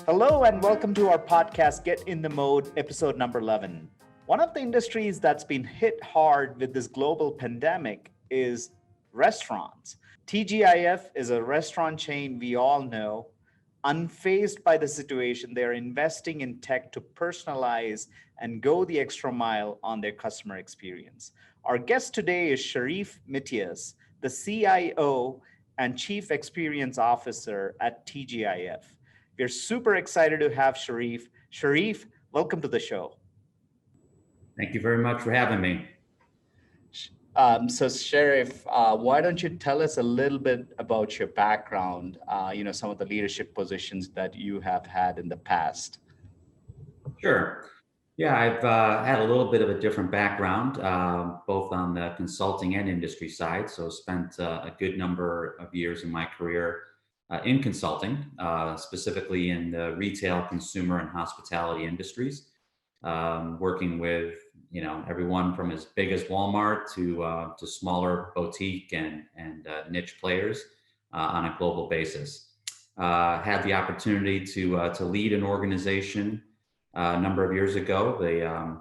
Hello and welcome to our podcast, Get in the Mode, episode number 11. One of the industries that's been hit hard with this global pandemic is restaurants. TGIF is a restaurant chain we all know. Unfazed by the situation, they're investing in tech to personalize and go the extra mile on their customer experience. Our guest today is Sherif Mityas, the CIO and Chief Experience Officer at TGIF. We're super excited to have Sherif. Sherif, welcome to the show. Thank you very much for having me. So Sherif, why don't you tell us a little bit about your background, some of the leadership positions that you have had in the past? Sure. Yeah, I've had a little bit of a different background, both on the consulting and industry side. So spent a good number of years in my career in consulting, specifically in the retail, consumer, and hospitality industries, working with everyone from as big as Walmart to smaller boutique and niche players on a global basis. Had the opportunity to lead an organization a number of years ago, the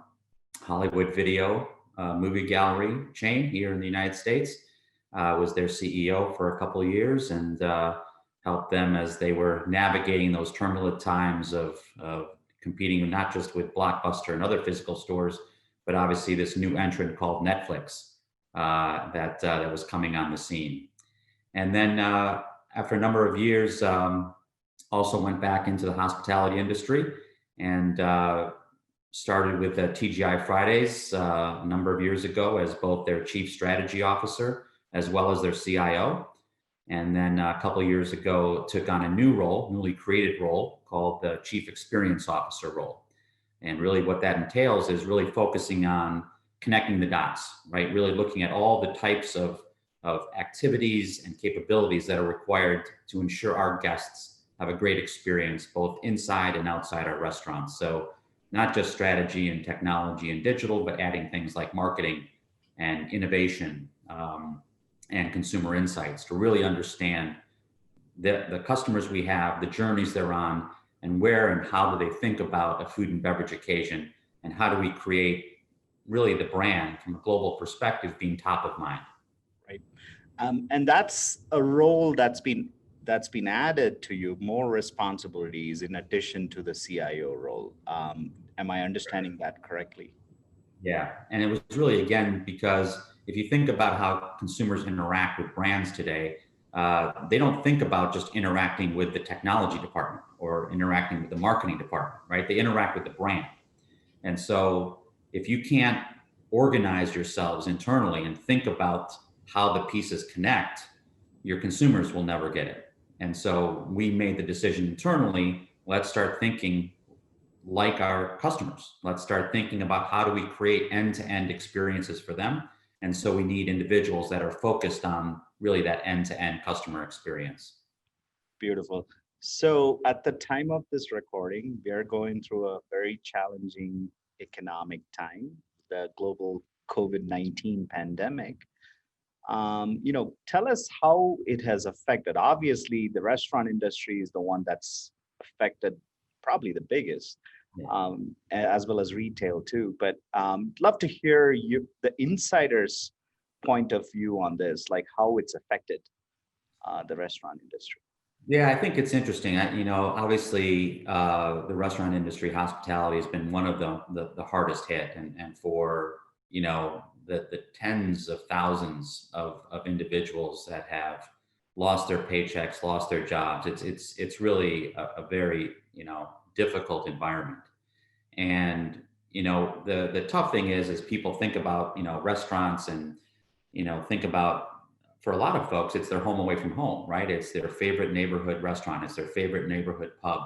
Hollywood Video movie gallery chain here in the United States. Was their CEO for a couple of years and helped them as they were navigating those turbulent times of competing not just with Blockbuster and other physical stores, but obviously this new entrant called Netflix that was coming on the scene. And then after a number of years, also went back into the hospitality industry and started with TGI Fridays a number of years ago as both their chief strategy officer as well as their CIO. And then a couple of years ago, took on a newly created role called the chief experience officer role. And really what that entails is really focusing on connecting the dots, right? Really looking at all the types of activities and capabilities that are required to ensure our guests have a great experience both inside and outside our restaurants. So not just strategy and technology and digital, but adding things like marketing and innovation and consumer insights to really understand the customers we have, the journeys they're on, and where and how do they think about a food and beverage occasion, and how do we create really the brand from a global perspective being top of mind. Right. And that's a role that's been added to you, more responsibilities in addition to the CIO role. Am I understanding that correctly? Yeah, and it was really, again, because if you think about how consumers interact with brands today, they don't think about just interacting with the technology department or interacting with the marketing department, right? They interact with the brand. And so if you can't organize yourselves internally and think about how the pieces connect, your consumers will never get it. And so we made the decision internally, let's start thinking like our customers. Let's start thinking about how do we create end-to-end experiences for them. And so we need individuals that are focused on really that end-to-end customer experience. Beautiful. So at the time of this recording, we are going through a very challenging economic time, the global COVID-19 pandemic. Tell us how it has affected. Obviously, the restaurant industry is the one that's affected probably the biggest, as well as retail too. But love to hear the insider's point of view on this, like how it's affected the restaurant industry. Yeah, I think it's interesting. Obviously, the restaurant industry, hospitality has been one of the hardest hit, and for the tens of thousands of individuals that have lost their paychecks, lost their jobs. It's really a very difficult environment. And the tough thing is people think about restaurants and think about, for a lot of folks, it's their home away from home, right? It's their favorite neighborhood restaurant, it's their favorite neighborhood pub,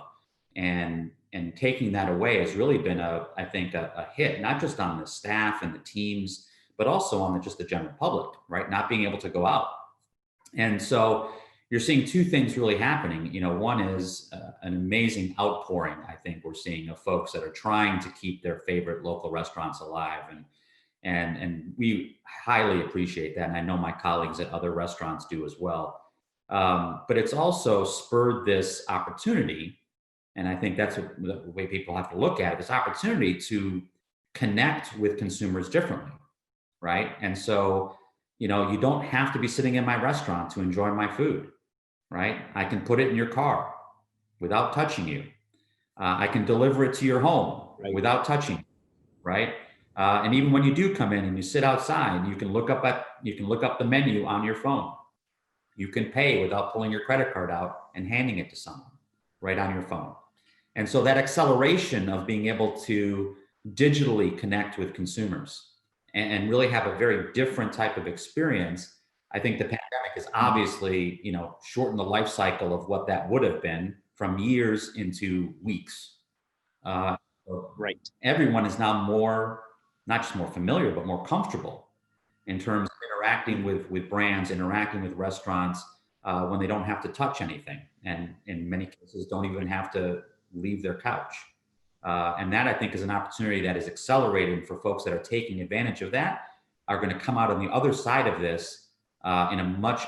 and taking that away has really been I think a hit, not just on the staff and the teams, but also on just the general public, right? Not being able to go out. And so you're seeing two things really happening. One is an amazing outpouring, I think we're seeing, of folks that are trying to keep their favorite local restaurants alive. And we highly appreciate that. And I know my colleagues at other restaurants do as well. But it's also spurred this opportunity And I think that's the way people have to look at it, this opportunity to connect with consumers differently, right? And so, you don't have to be sitting in my restaurant to enjoy my food, right? I can put it in your car without touching you. I can deliver it to your home Right. without touching you, right? And even when you do come in and you sit outside, you can look up the menu on your phone. You can pay without pulling your credit card out and handing it to someone right on your phone. And so that acceleration of being able to digitally connect with consumers and really have a very different type of experience, I think the pandemic has obviously, shortened the life cycle of what that would have been from years into weeks. Uh, Right. Everyone is now not just more familiar, but more comfortable in terms of interacting with brands, interacting with restaurants when they don't have to touch anything, and in many cases don't even have to leave their couch. And that, I think, is an opportunity that is accelerating for folks that are taking advantage of that, are going to come out on the other side of this in a much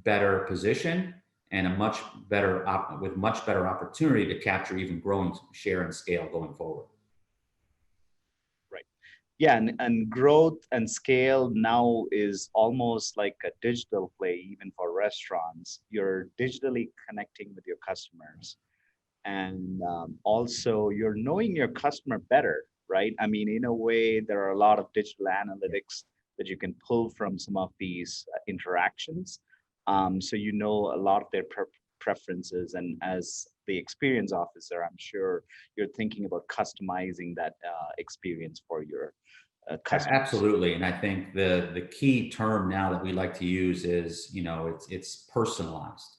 better position and with much better opportunity to capture even growing share and scale going forward. Right. Yeah, and growth and scale now is almost like a digital play, even for restaurants. You're digitally connecting with your customers, and also you're knowing your customer better, right? I mean, in a way, there are a lot of digital analytics that you can pull from some of these interactions. So you know a lot of their preferences, and as the experience officer, I'm sure you're thinking about customizing that experience for your customers. Absolutely, and I think the key term now that we like to use is, it's personalized,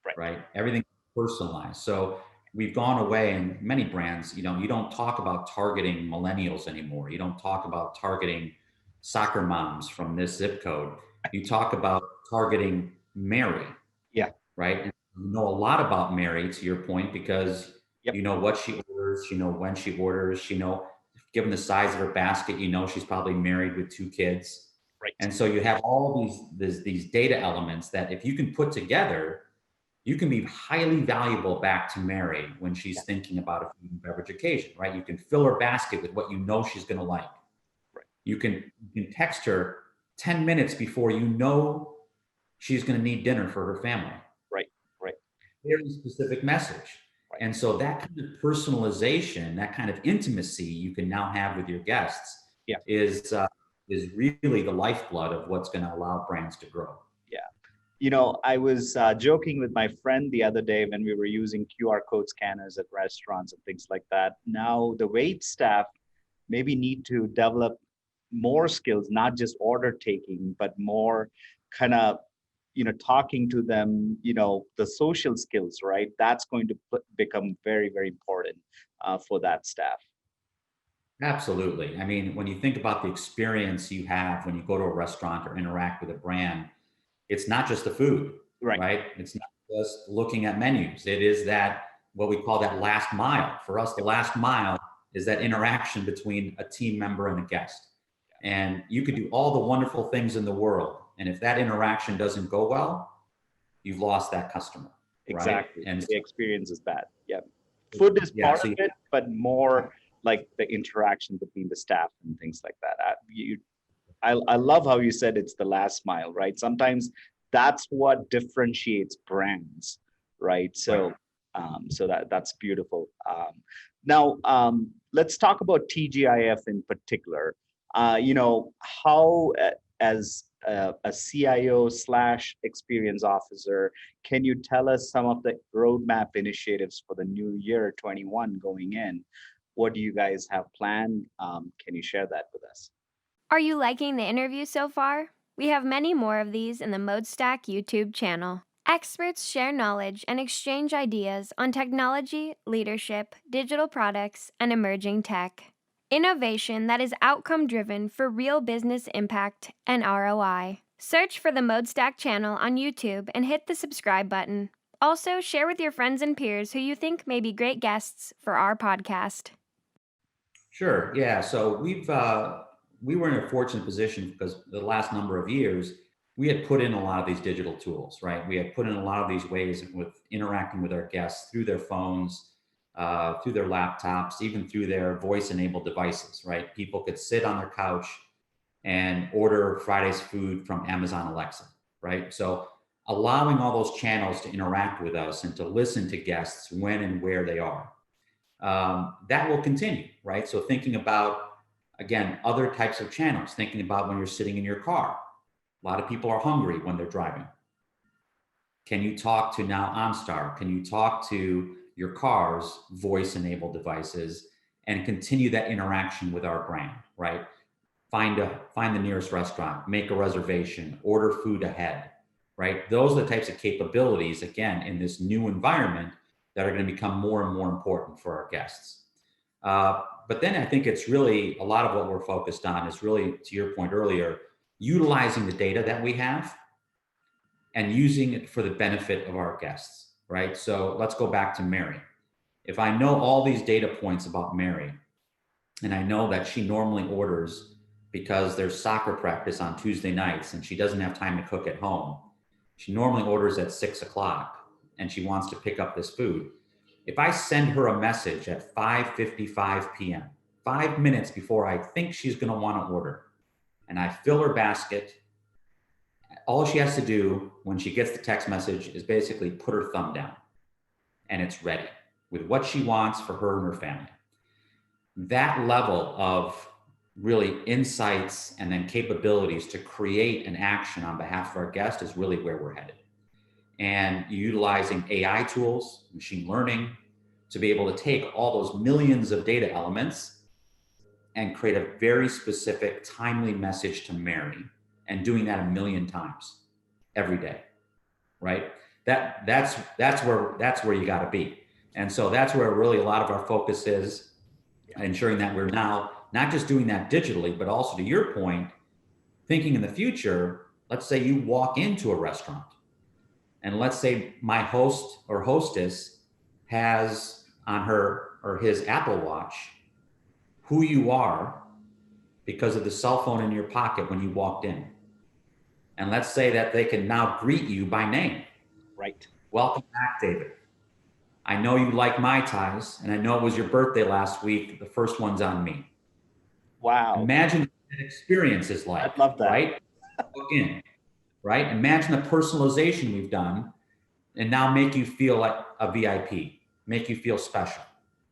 Right. right? Everything personalized. So we've gone away, and many brands, you don't talk about targeting millennials anymore. You don't talk about targeting soccer moms from this zip code. You talk about targeting Mary, Yeah. right? And you know a lot about Mary, to your point, because Yep. you know what she orders, when she orders, given the size of her basket, she's probably married with 2 kids. Right. And so you have all these data elements that if you can put together, you can be highly valuable back to Mary when she's Yeah. thinking about a food and beverage occasion, right? You can fill her basket with what you know she's going to like. Right. You can text her 10 minutes before you know she's going to need dinner for her family. Right. Right. Very specific message. Right. And so that kind of personalization, that kind of intimacy you can now have with your guests Yeah. is really the lifeblood of what's going to allow brands to grow. Yeah. I was joking with my friend the other day when we were using QR code scanners at restaurants and things like that. Now, the wait staff maybe need to develop more skills, not just order taking, but more kind of, talking to them, the social skills, right? That's going to become very, very important for that staff. Absolutely. I mean, when you think about the experience you have when you go to a restaurant or interact with a brand, it's not just the food, Right. right? It's not just looking at menus. It is that what we call that last mile. For us, the last mile is that interaction between a team member and a guest. And you could do all the wonderful things in the world, and if that interaction doesn't go well, you've lost that customer. Exactly. Right? And The experience is bad. Yeah. Food is yeah, part so of it, but more like the interaction between the staff and things like that. I love how you said it's the last mile, right? Sometimes that's what differentiates brands, right? So, so that's beautiful. Now, let's talk about TGIF in particular. How as a CIO slash experience officer, can you tell us some of the roadmap initiatives for the new year 21 going in? What do you guys have planned? Can you share that with us? Are you liking the interview so far? We have many more of these in the ModeStack YouTube channel. Experts share knowledge and exchange ideas on technology, leadership, digital products, and emerging tech. Innovation that is outcome driven for real business impact and ROI. Search for the ModeStack channel on YouTube and hit the subscribe button. Also, share with your friends and peers who you think may be great guests for our podcast. Sure. Yeah. So we were in a fortunate position because the last number of years we had put in a lot of these digital tools, right? We had put in a lot of these ways with interacting with our guests through their phones, through their laptops, even through their voice-enabled devices, right? People could sit on their couch and order Friday's food from Amazon Alexa, right? So allowing all those channels to interact with us and to listen to guests when and where they are. That will continue, right? So thinking about, again, other types of channels, thinking about when you're sitting in your car. A lot of people are hungry when they're driving. Can you talk to now OnStar? Can you talk to your car's voice-enabled devices and continue that interaction with our brand, right? Find the nearest restaurant, make a reservation, order food ahead, right? Those are the types of capabilities, again, in this new environment that are going to become more and more important for our guests. But then I think it's really a lot of what we're focused on is really, to your point earlier, utilizing the data that we have and using it for the benefit of our guests, right? So let's go back to Mary. If I know all these data points about Mary, and I know that she normally orders because there's soccer practice on Tuesday nights and she doesn't have time to cook at home. She normally orders at 6 o'clock and she wants to pick up this food. If I send her a message at 5:55 p.m., 5 minutes before I think she's gonna wanna order, and I fill her basket, all she has to do when she gets the text message is basically put her thumb down and it's ready with what she wants for her and her family. That level of really insights and then capabilities to create an action on behalf of our guest is really where we're headed. And utilizing AI tools, machine learning, to be able to take all those millions of data elements and create a very specific, timely message to Mary, and doing that 1,000,000 times every day, right? That's where you got to be. And so that's where really a lot of our focus is, ensuring that we're now not just doing that digitally, but also, to your point, thinking in the future. Let's say you walk into a restaurant and let's say my host or hostess has on her or his Apple Watch who you are because of the cell phone in your pocket when you walked in. And let's say that they can now greet you by name. Right. Welcome back, David. I know you like Mai Tais, and I know it was your birthday last week. The first one's on me. Wow. Imagine what that experience is like. I'd love that. Right? Look in, right? Imagine the personalization we've done and now make you feel like a VIP, make you feel special.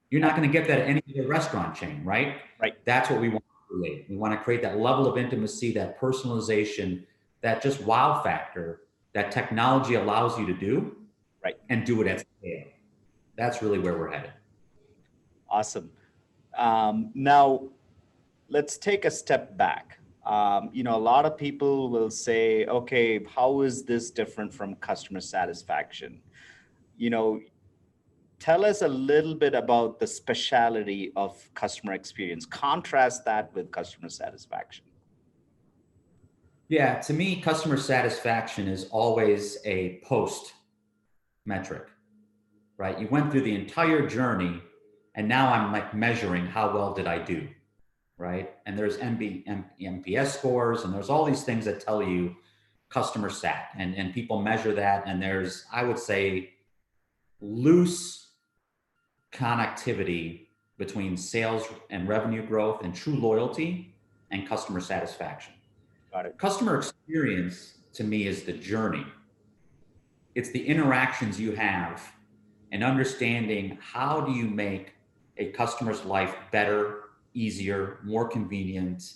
You're not going to get that at any other restaurant chain, right? Right. That's what we want to create. We want to create that level of intimacy, that personalization, that just wow factor that technology allows you to do, right, and do it at scale. That's really where we're headed. Awesome. Now, let's take a step back. A lot of people will say, okay, how is this different from customer satisfaction? Tell us a little bit about the specialty of customer experience. Contrast that with customer satisfaction. Yeah, to me, customer satisfaction is always a post metric, right? You went through the entire journey and now I'm like measuring how well did I do, right? And there's NPS scores and there's all these things that tell you customer sat, and people measure that. And there's, I would say, loose connectivity between sales and revenue growth and true loyalty and customer satisfaction. Got it. Customer experience to me is the journey. It's the interactions you have and understanding how do you make a customer's life better, easier, more convenient,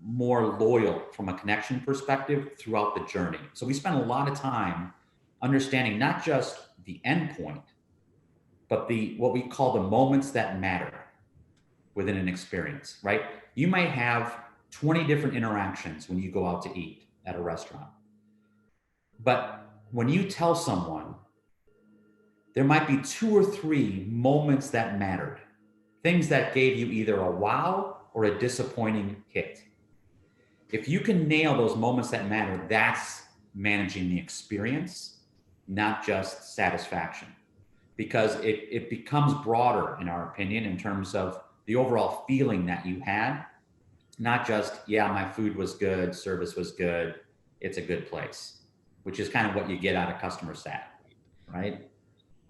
more loyal from a connection perspective throughout the journey. So we spend a lot of time understanding not just the endpoint, but what we call the moments that matter within an experience, right? You might have 20 different interactions when you go out to eat at a restaurant. But when you tell someone, there might be 2 or 3 moments that mattered, things that gave you either a wow or a disappointing hit. If you can nail those moments that matter, that's managing the experience, not just satisfaction. Because it becomes broader, in our opinion, in terms of the overall feeling that you had, not just, yeah, my food was good, service was good, it's a good place, which is kind of what you get out of customer sat, right?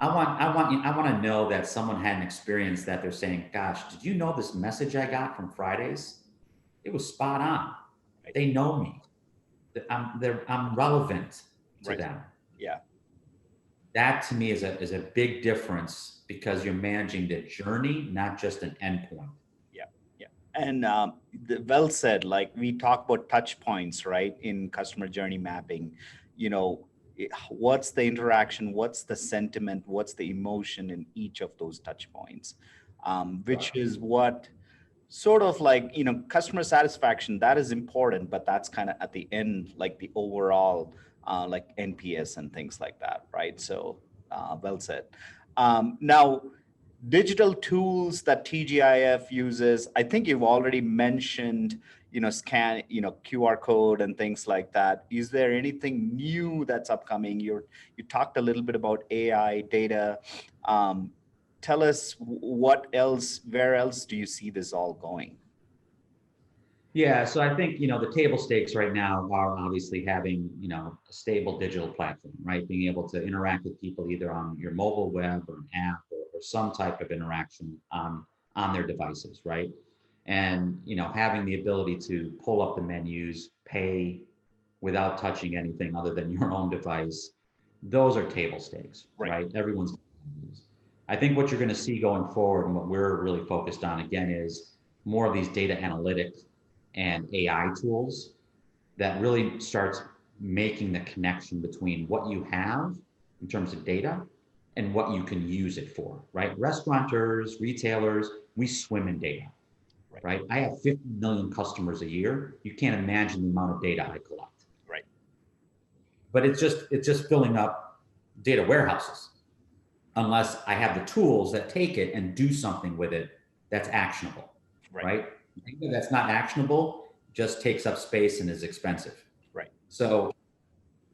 I want to know that someone had an experience that they're saying, gosh, did you know this message I got from Fridays? It was spot on. Right. They know me. I'm relevant to Right. them. Yeah. That to me is a big difference because you're managing the journey, not just an endpoint. Yeah. Yeah. And well said. Like we talk about touch points, right? In customer journey mapping, you know, what's the interaction? What's the sentiment? What's the emotion in each of those touch points? Which is what sort of like, customer satisfaction, that is important, but that's kind of at the end, like the overall, like NPS and things like that, right? So, well said. Now, digital tools that TGIF uses, I think you've already mentioned, scan, QR code and things like that. Is there anything new that's upcoming? You talked a little bit about AI data. Um, Tell us what else, where else do you see this all going? Yeah, so I think the table stakes right now are obviously having a stable digital platform, right? Being able to interact with people either on your mobile web or an app or some type of interaction on their devices, right? And having the ability to pull up the menus, pay without touching anything other than your own device, those are table stakes, Right. right? Everyone's. I think what you're going to see going forward and what we're really focused on again is more of these data analytics and AI tools that really starts making the connection between what you have in terms of data and what you can use it for, right? Restaurateurs, retailers, we swim in data, right? I have 50 million customers a year. You can't imagine the amount of data I collect. Right. But it's just filling up data warehouses unless I have the tools that take it and do something with it that's actionable, right? Data that's not actionable just takes up space and is expensive. Right. So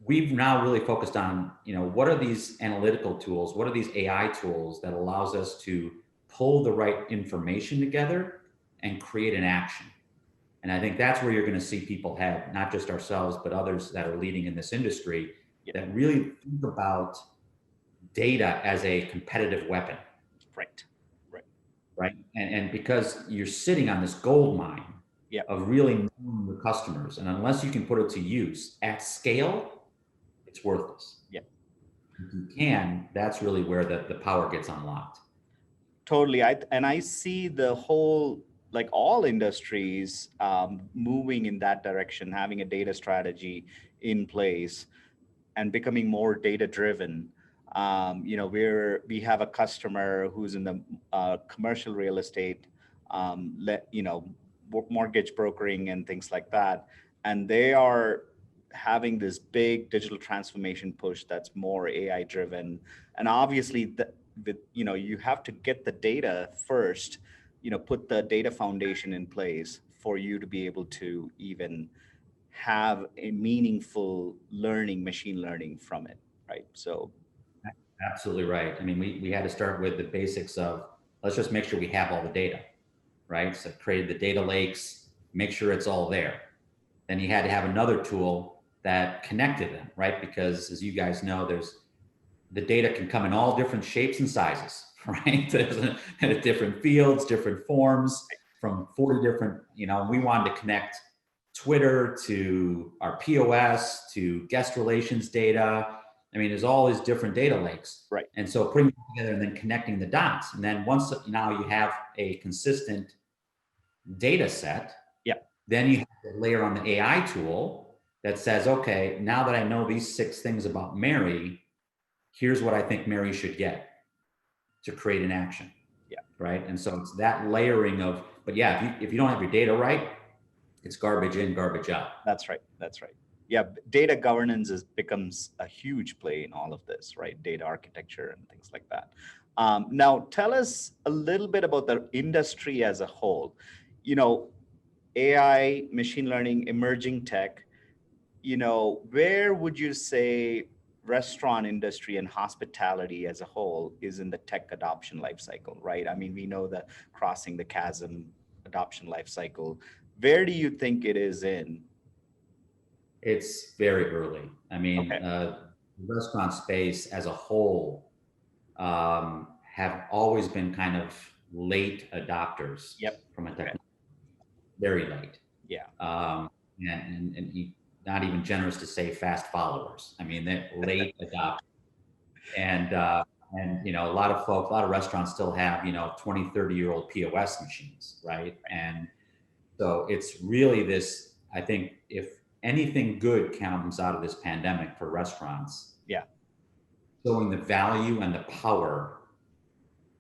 we've now really focused on, what are these analytical tools? What are these AI tools that allows us to pull the right information together and create an action? And I think that's where you're going to see people head, not just ourselves, but others that are leading in this industry that really think about data as a competitive weapon. Right. Right. Right. And because you're sitting on this gold mine of really knowing your customers, and unless you can put it to use at scale, it's worthless. Yeah. If you can, that's really where the power gets unlocked. Totally. I see the whole, like all industries, moving in that direction, having a data strategy in place and becoming more data driven. We have a customer who's in the commercial real estate, mortgage brokering and things like that, and they are having this big digital transformation push that's more AI driven, and obviously you have to get the data first, put the data foundation in place for you to be able to even have a meaningful learning, machine learning from it, right? So Absolutely right. I mean, we had to start with the basics of let's just make sure we have all the data, right? So created the data lakes, make sure it's all there. Then you had to have another tool that connected them, right? Because as you guys know, the data can come in all different shapes and sizes, right? There's different fields, different forms from 40 different, we wanted to connect Twitter to our POS to guest relations data. I mean, there's all these different data lakes. Right. And so putting them together and then connecting the dots. And then once now you have a consistent data set, then you have to layer on the AI tool that says, okay, now that I know these 6 things about Mary, here's what I think Mary should get to create an action. Right. And so it's that layering of, but if you don't have your data right, it's garbage in, garbage out. That's right. Yeah, data governance becomes a huge play in all of this, right? Data architecture and things like that. Now, tell us a little bit about the industry as a whole. AI, machine learning, emerging tech. Where would you say restaurant industry and hospitality as a whole is in the tech adoption lifecycle, right? I mean, we know the crossing the chasm adoption lifecycle. Where do you think it is in? It's very early. I mean, the restaurant space as a whole, have always been kind of late adopters Yep. from a Okay. technology, very late. Yeah. And not even generous to say fast followers. I mean, they're late adopters. And a lot of folks, a lot of restaurants still have 20, 30-year-old POS machines, right? And so it's really this, I think, if anything good comes out of this pandemic for restaurants, Yeah. showing the value and the power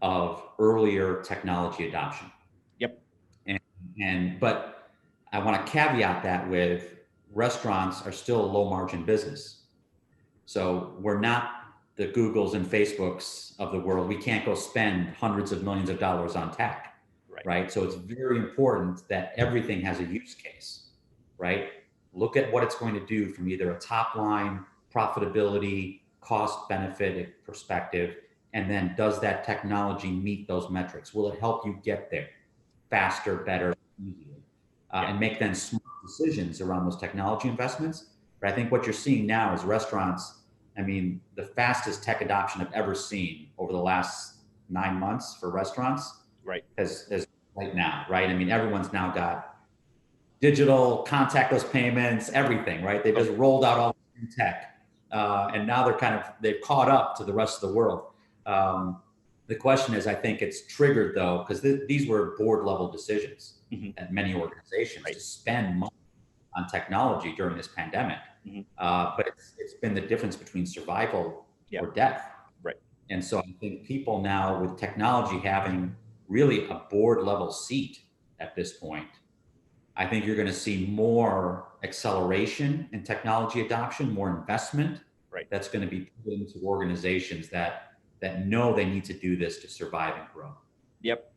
of earlier technology adoption. Yep. But I want to caveat that with restaurants are still a low margin business. So we're not the Googles and Facebooks of the world. We can't go spend hundreds of millions of dollars on tech, right? So it's very important that everything has a use case, right? Look at what it's going to do from either a top line profitability, cost benefit perspective, and then does that technology meet those metrics? Will it help you get there faster, better, easier, and make then smart decisions around those technology investments? But I think what you're seeing now is restaurants, I mean, the fastest tech adoption I've ever seen over the last 9 months for restaurants is right now, right? I mean, everyone's now got digital contactless payments, everything, right? They just rolled out all the tech. And now they've caught up to the rest of the world. The question is, I think it's triggered though, because these were board level decisions at many organizations to spend money on technology during this pandemic. But it's been the difference between survival or death. Right. And so I think people now with technology having really a board level seat at this point, I think you're going to see more acceleration in technology adoption, more investment that's going to be put into organizations that know they need to do this to survive and grow. Yep.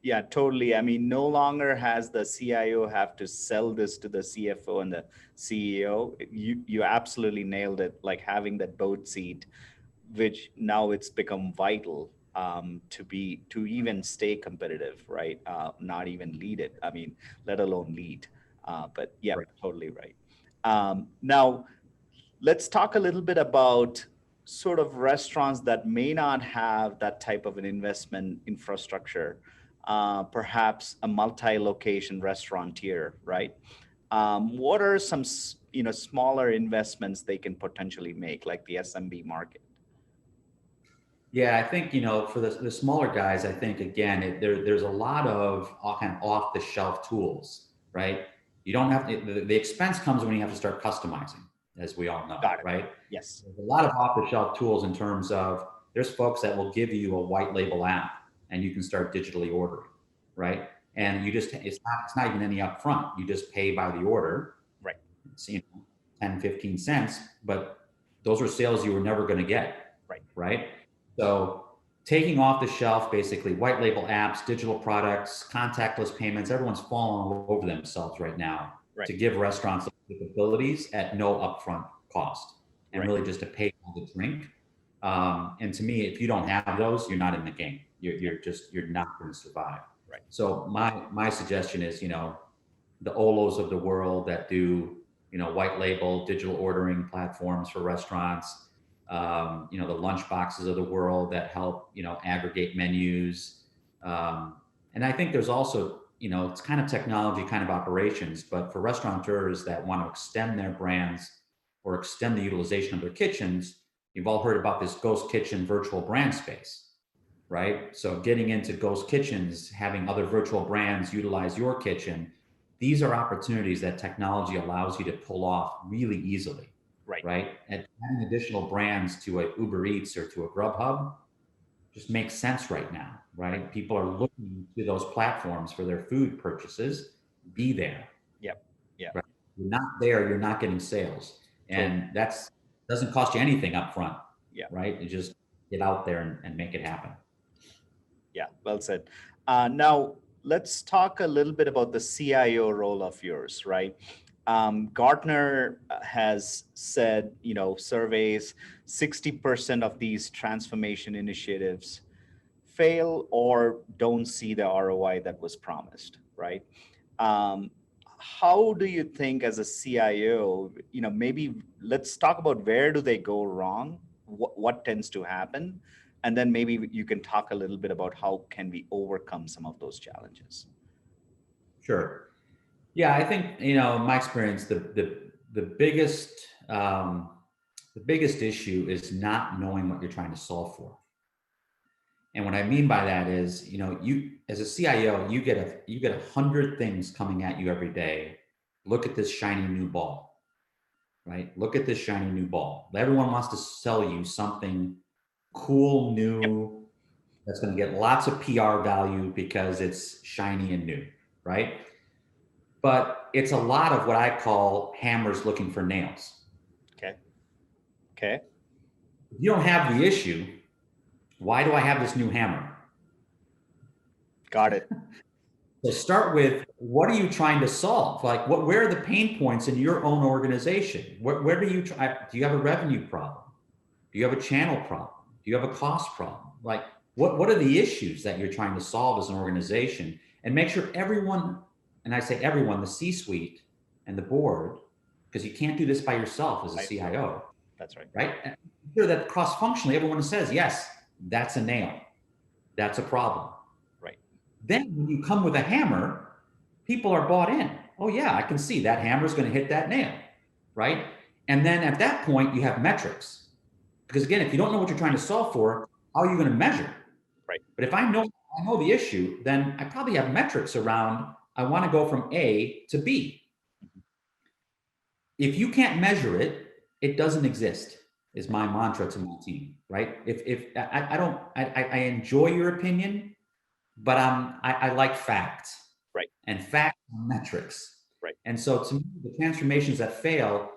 Yeah, totally. I mean, no longer has the CIO have to sell this to the CFO and the CEO. You absolutely nailed it. Like having that boat seat, which now it's become vital to even stay competitive, right? Not even lead it. I mean, let alone lead. But yeah, totally right. Now, let's talk a little bit about sort of restaurants that may not have that type of an investment infrastructure, perhaps a multi-location restaurateur, right? What are some smaller investments they can potentially make, like the SMB market? Yeah, I think, for the smaller guys, I think, again, there's a lot of kind of off the shelf tools, right? You don't have to, the expense comes when you have to start customizing, as we all know, right? Yes. There's a lot of off the shelf tools in terms of there's folks that will give you a white label app and you can start digitally ordering, right? And it's not even any upfront. You just pay by the order. Right. It's, 10, 15 cents, but those are sales you were never going to get. Right. So taking off the shelf, basically white label apps, digital products, contactless payments, everyone's falling all over themselves right now to give restaurants capabilities at no upfront cost and really just to pay for the drink. And to me, if you don't have those, you're not in the game. You're not going to survive. So my suggestion is, the Olos of the world that do, white label digital ordering platforms for restaurants, the lunch boxes of the world that help, aggregate menus. And I think there's also, it's kind of technology, kind of operations, but for restaurateurs that want to extend their brands or extend the utilization of their kitchens, you've all heard about this ghost kitchen virtual brand space, right? So getting into ghost kitchens, having other virtual brands utilize your kitchen, these are opportunities that technology allows you to pull off really easily. Right. And adding additional brands to a Uber Eats or to a Grubhub just makes sense right now, right? People are looking to those platforms for their food purchases. Be there. Yep. Yeah. Right? You're not there, you're not getting sales. And that's doesn't cost you anything up front. Yeah. Right. You just get out there and make it happen. Yeah, well said. Now, let's talk a little bit about the CIO role of yours, right? Gartner has said, surveys, 60% of these transformation initiatives fail or don't see the ROI that was promised, right? How do you think as a CIO, maybe let's talk about where do they go wrong? What tends to happen? And then maybe you can talk a little bit about how can we overcome some of those challenges. Sure. Yeah, I think, in my experience, the biggest the biggest issue is not knowing what you're trying to solve for. And what I mean by that is, you as a CIO, you get 100 things coming at you every day. Look at this shiny new ball, right? Look at this shiny new ball. Everyone wants to sell you something cool, new, that's going to get lots of PR value because it's shiny and new, right? But it's a lot of what I call hammers looking for nails. Okay. Okay. If you don't have the issue, why do I have this new hammer? Got it. So start with, what are you trying to solve? Like, where are the pain points in your own organization? Where do you have a revenue problem? Do you have a channel problem? Do you have a cost problem? Like, what are the issues that you're trying to solve as an organization? And make sure everyone, and I say everyone, the C-suite and the board, because you can't do this by yourself as a CIO. That's right. Right? And sure that cross-functionally, everyone says, yes, that's a nail. That's a problem. Right. Then when you come with a hammer, people are bought in. Oh yeah, I can see that hammer is going to hit that nail, right? And then at that point, you have metrics. Because again, if you don't know what you're trying to solve for, how are you going to measure? Right. But if I know the issue, then I probably have metrics around, I want to go from A to B. If you can't measure it, it doesn't exist, is my mantra to my team, right? If I enjoy your opinion, but I like facts. Right. And facts are metrics. Right. And so to me, the transformations that fail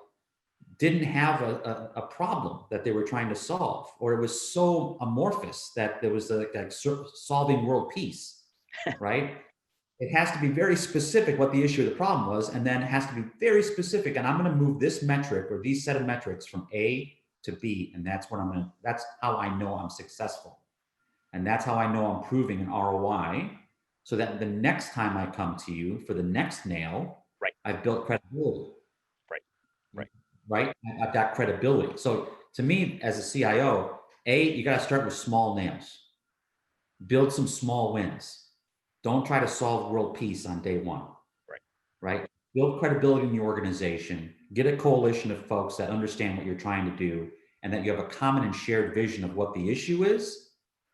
didn't have a problem that they were trying to solve, or it was so amorphous that there was like solving world peace, right? It has to be very specific what the issue of the problem was, and then it has to be very specific. And I'm going to move this metric or these set of metrics from A to B, and that's how I know I'm successful, and that's how I know I'm proving an ROI, so that the next time I come to you for the next nail, right, I've built credibility. Right. I've got credibility. So to me, as a CIO, you got to start with small nails. Build some small wins. Don't try to solve world peace on day one. Right. Build credibility in your organization. Get a coalition of folks that understand what you're trying to do, and that you have a common and shared vision of what the issue is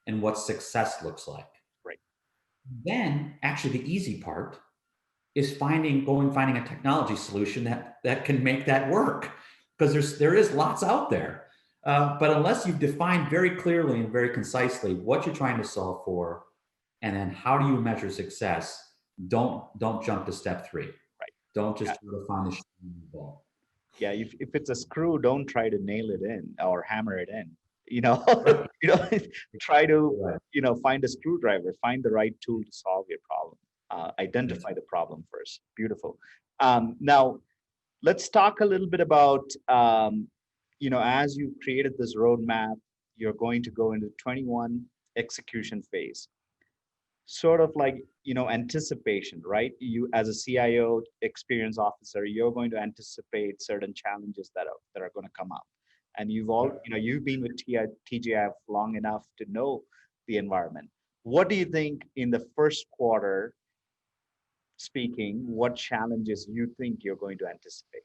and what success looks like. Right. Then, actually, the easy part is finding a technology solution that can make that work, because there is lots out there. But unless you've defined very clearly and very concisely what you're trying to solve for, and then how do you measure success, don't jump to step 3. Right. Don't just try to find the shiny ball. Yeah, if it's a screw, don't try to nail it in or hammer it in. Right. Try to find a screwdriver, find the right tool to solve your problem. Identify the problem first. Beautiful. Now, let's talk a little bit about, as you created this roadmap, you're going to go into 21 execution phase. Sort of like, anticipation, right? You as a CIO experience officer, you're going to anticipate certain challenges that are going to come up. And you've been with TGIF long enough to know the environment. What do you think in the first quarter, speaking, what challenges you think you're going to anticipate?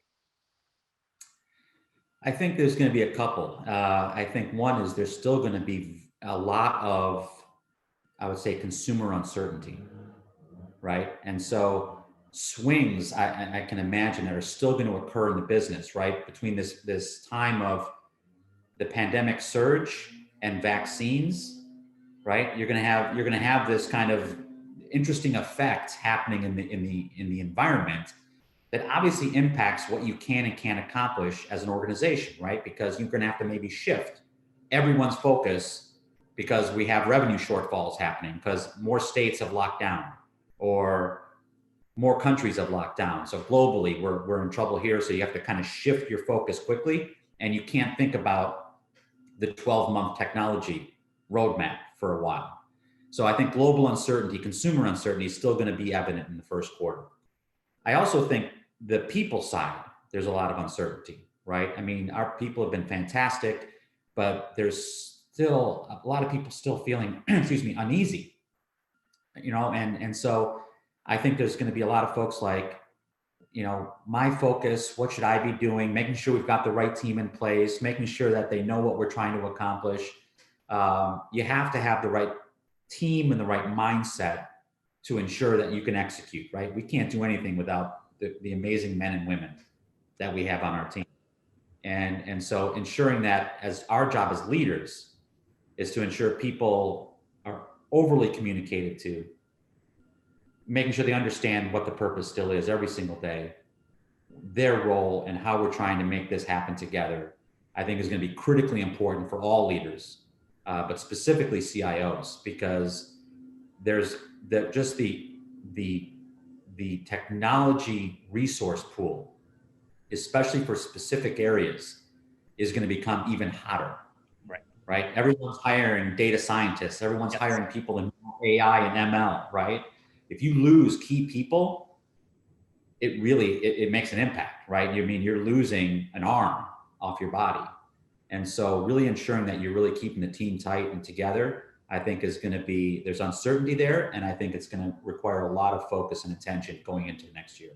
I think there's going to be a couple. I think one is there's still going to be a lot of, I would say, consumer uncertainty, right? And so swings, I can imagine, that are still going to occur in the business, right? Between this time of the pandemic surge and vaccines, right? You're going to have this kind of interesting effect happening in the environment that obviously impacts what you can and can't accomplish as an organization, right? Because you're going to have to maybe shift everyone's focus, because we have revenue shortfalls happening because more states have locked down or more countries have locked down. So globally, we're in trouble here. So you have to kind of shift your focus quickly, and you can't think about the 12-month technology roadmap for a while. So I think global uncertainty, consumer uncertainty, is still going to be evident in the first quarter. I also think the people side, there's a lot of uncertainty, right? I mean, our people have been fantastic, but there's still a lot of people still feeling, excuse me, uneasy, and so I think there's going to be a lot of folks like, my focus, what should I be doing? Making sure we've got the right team in place, making sure that they know what we're trying to accomplish. You have to have the right team and the right mindset to ensure that you can execute, right? We can't do anything without the amazing men and women that we have on our team. And so ensuring that as our job as leaders is to ensure people are overly communicated to, making sure they understand what the purpose still is every single day, their role and how we're trying to make this happen together, I think is going to be critically important for all leaders, but specifically CIOs, because there's the technology resource pool, especially for specific areas, is going to become even hotter. Right? Everyone's hiring data scientists. Everyone's hiring people in AI and ML, right? If you lose key people, it makes an impact, right? You're losing an arm off your body. And so really ensuring that you're really keeping the team tight and together, I think is going to be, there's uncertainty there. And I think it's going to require a lot of focus and attention going into next year.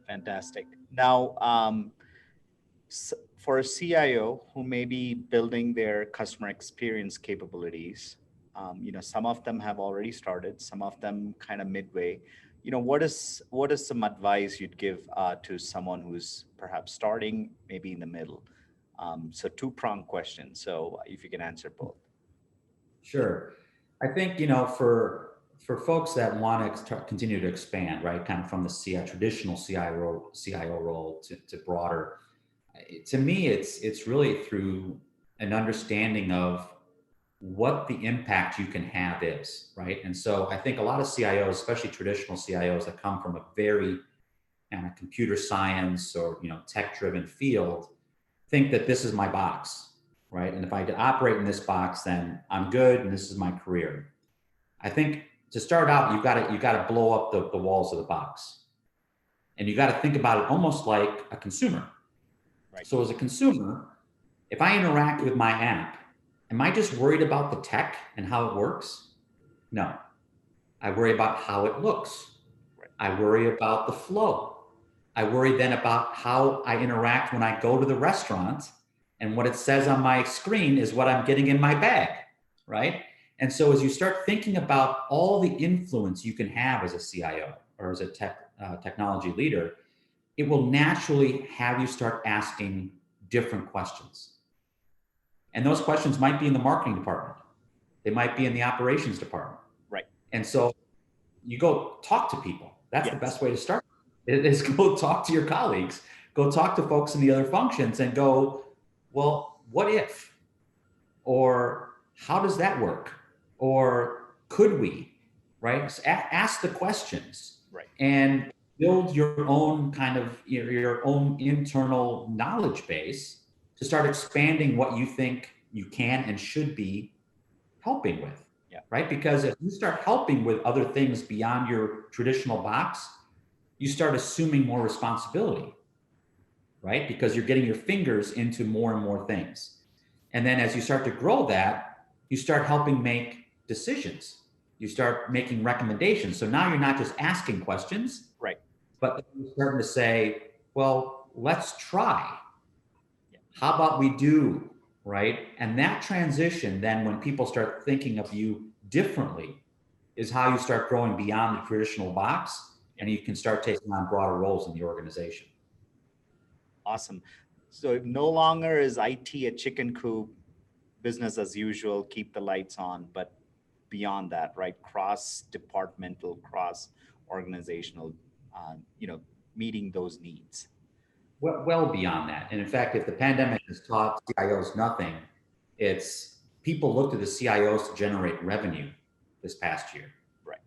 Fantastic. Now, for a CIO who may be building their customer experience capabilities, some of them have already started, some of them kind of midway. What is some advice you'd give to someone who's perhaps starting, maybe in the middle? So two-pronged question. So if you can answer both. Sure. I think, for folks that want to continue to expand, right, kind of from the traditional CIO role to broader, to me, it's really through an understanding of what the impact you can have is, right? And so I think a lot of CIOs, especially traditional CIOs that come from a very kind of computer science or tech-driven field, think that this is my box, right? And if I operate in this box, then I'm good, and this is my career. I think to start out, you got to blow up the walls of the box, and you got to think about it almost like a consumer. Right. So as a consumer, if I interact with my app, am I just worried about the tech and how it works? No. I worry about how it looks. Right. I worry about the flow. I worry then about how I interact when I go to the restaurant, and what it says on my screen is what I'm getting in my bag, right? And so as you start thinking about all the influence you can have as a CIO or as a technology leader, it will naturally have you start asking different questions. And those questions might be in the marketing department. They might be in the operations department. Right. And so you go talk to people. That's the best way to start. It is go talk to your colleagues, go talk to folks in the other functions and go, well, what if? Or how does that work? Or could we, right? So ask the questions. Right. And build your own kind of your own internal knowledge base to start expanding what you think you can and should be helping with. Yeah. Right? Because if you start helping with other things beyond your traditional box, you start assuming more responsibility, right? Because you're getting your fingers into more and more things. And then as you start to grow that, you start helping make decisions. You start making recommendations. So now you're not just asking questions, right? But you're starting to say, well, let's try. How about we do, right? And that transition, then when people start thinking of you differently, is how you start growing beyond the traditional box, and you can start taking on broader roles in the organization. Awesome. So no longer is IT a chicken coop, business as usual, keep the lights on, but beyond that, right? Cross-departmental, cross-organizational, meeting those needs. Well beyond that. And in fact, if the pandemic has taught CIOs nothing, it's people look to the CIOs to generate revenue this past year. Right.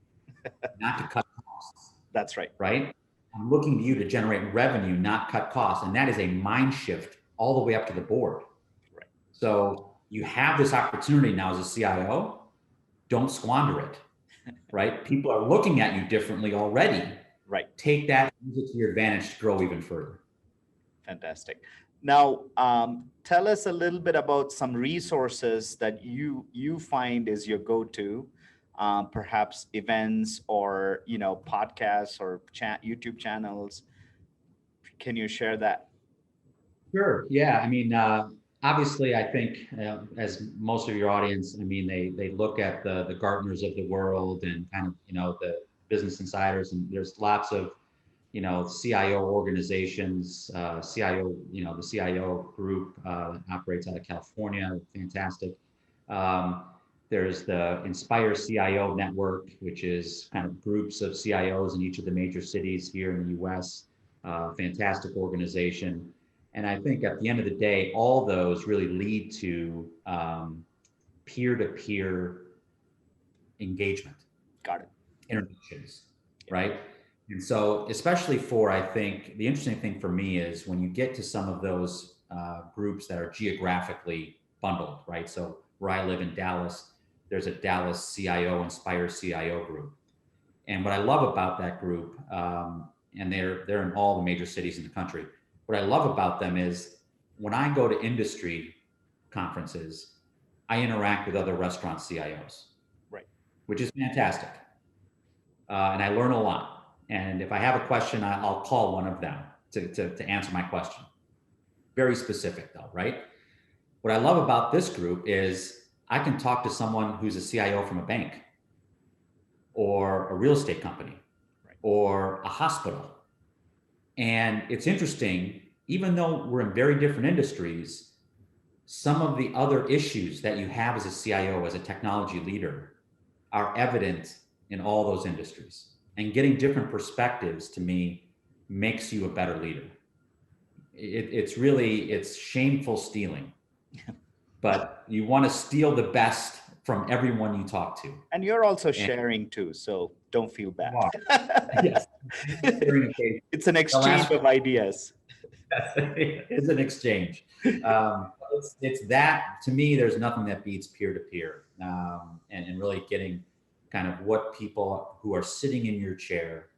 Not to cut costs. That's right. Right? I'm looking to you to generate revenue, not cut costs. And that is a mind shift all the way up to the board. Right. So you have this opportunity now as a CIO, don't squander it, right? People are looking at you differently already. Right. Take that, use it to your advantage to grow even further. Fantastic. Now, tell us a little bit about some resources that you find is your go-to, perhaps events or podcasts or YouTube channels. Can you share that? Sure. Yeah. I mean, obviously, I think as most of your audience, I mean, they look at the Gartners of the world and kind of the Business Insiders, and there's lots of CIO organizations, CIO, the CIO group operates out of California, fantastic. Um, there's the Inspire CIO Network, which is kind of groups of CIOs in each of the major cities here in the US. Fantastic organization. And I think at the end of the day, all those really lead to peer-to-peer engagement. Got it. Interactions, right? And so, especially for, I think, the interesting thing for me is when you get to some of those groups that are geographically bundled, right? So, where I live in Dallas, there's a Dallas CIO, Inspire CIO group. And what I love about that group, and they're in all the major cities in the country. What I love about them is when I go to industry conferences, I interact with other restaurant CIOs, Right. which is fantastic. And I learn a lot. And if I have a question, I'll call one of them to answer my question. Very specific though, right? What I love about this group is I can talk to someone who's a CIO from a bank or a real estate company, right, or a hospital. And it's interesting, even though we're in very different industries, some of the other issues that you have as a CIO, as a technology leader, are evident in all those industries. And getting different perspectives, to me, makes you a better leader. It's shameful stealing, but you want to steal the best from everyone you talk to. And you're also sharing too, so don't feel bad. Yes. It's an exchange of ideas. It's an exchange. It's that, to me, there's nothing that beats peer-to-peer, and really getting kind of what people who are sitting in your chair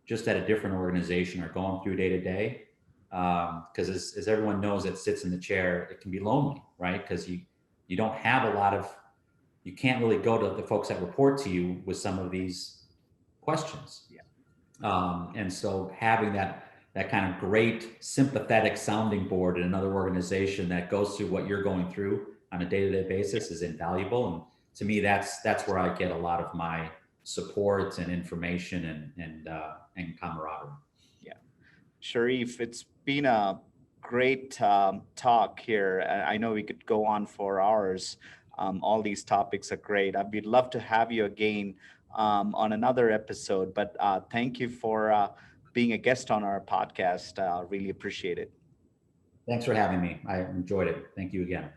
just at a different organization are going through day to day. Because as everyone knows that sits in the chair, it can be lonely, right? Because you don't have you can't really go to the folks that report to you with some of these questions. Yeah. And so having that kind of great sympathetic sounding board in another organization that goes through what you're going through on a day-to-day basis is invaluable. And to me, that's where I get a lot of my support and information and camaraderie. Yeah. Sherif, it's been a great talk here. I know we could go on for hours. All these topics are great. We'd love to have you again on another episode, but thank you for being a guest on our podcast. Really appreciate it. Thanks for having me. I enjoyed it. Thank you again.